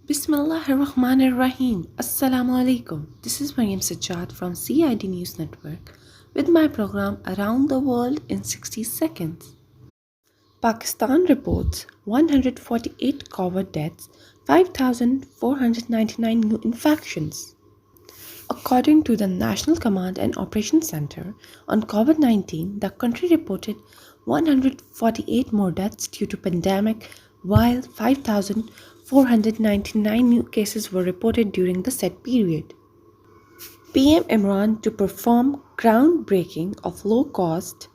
Bismillahirrahmanirrahim. Assalamu alaikum. This is Mariam Sajjad from CID News Network with my program Around the World in 60 Seconds. Pakistan reports 148 COVID deaths, 5,499 new infections. According to the National Command and Operations Center on COVID-19, the country reported 148 more deaths due to pandemic, while 5,499 new cases were reported during the said period. PM Imran to perform groundbreaking of low-cost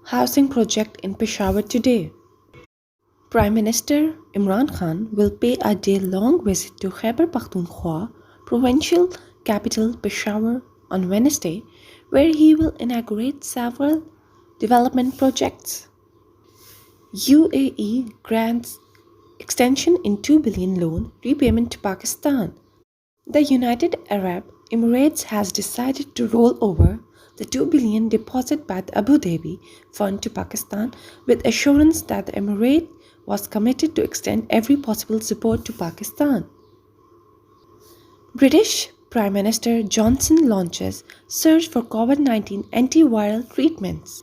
housing project in Peshawar today. Prime Minister Imran Khan will pay a day-long visit to Khyber Pakhtunkhwa provincial capital Peshawar on Wednesday, where he will inaugurate several development projects. UAE grants extension in 2 billion loan repayment to Pakistan. The United Arab Emirates has decided to roll over the 2 billion deposit by the Abu Dhabi fund to Pakistan with assurance that the Emirate was committed to extend every possible support to Pakistan. British Prime Minister Johnson launches search for COVID-19 antiviral treatments.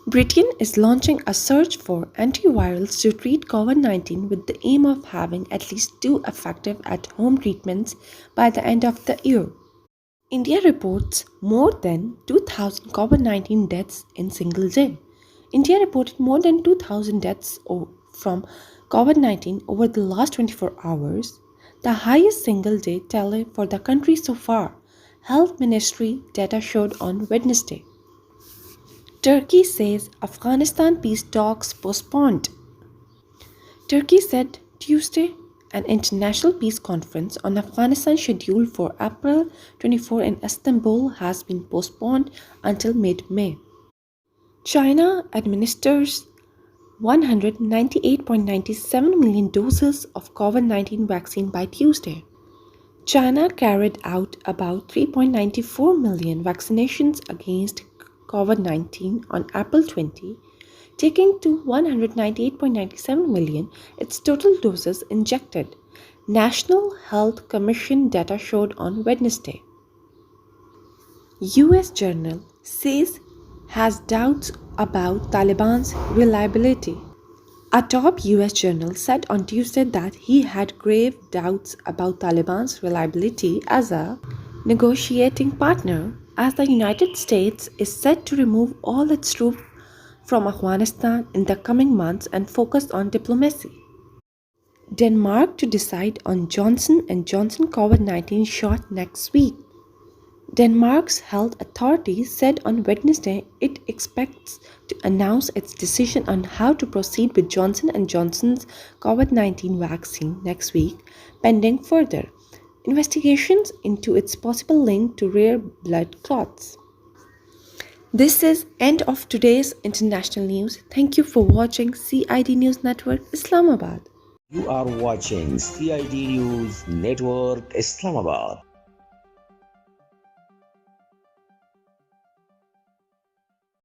Britain is launching a search for antivirals to treat COVID-19 with the aim of having at least 2 effective at-home treatments by the end of the year. India reports more than 2,000 COVID-19 deaths in single day. India reported more than 2,000 deaths from COVID-19 over the last 24 hours, the highest single day tally for the country so far, Health Ministry data showed on Wednesday. Turkey says Afghanistan peace talks postponed. Turkey said Tuesday an international peace conference on Afghanistan scheduled for April 24 in Istanbul has been postponed until mid-May. China administers 198.97 million doses of COVID-19 vaccine by Tuesday. China carried out about 3.94 million vaccinations against COVID-19 on April 20, taking to 198.97 million its total doses injected, National Health Commission data showed on Wednesday. US journal says has doubts about Taliban's reliability. A top US journal said on Tuesday that he had grave doubts about Taliban's reliability as a negotiating partner, as the United States is set to remove all its troops from Afghanistan in the coming months and focus on diplomacy. Denmark to decide on Johnson & Johnson COVID-19 shot next week. Denmark's health authority said on Wednesday it expects to announce its decision on how to proceed with Johnson & Johnson's COVID-19 vaccine next week, pending further investigations into its possible link to rare blood clots. This is end of today's international news. Thank you for watching CID News Network, Islamabad. You are watching CID News Network, Islamabad.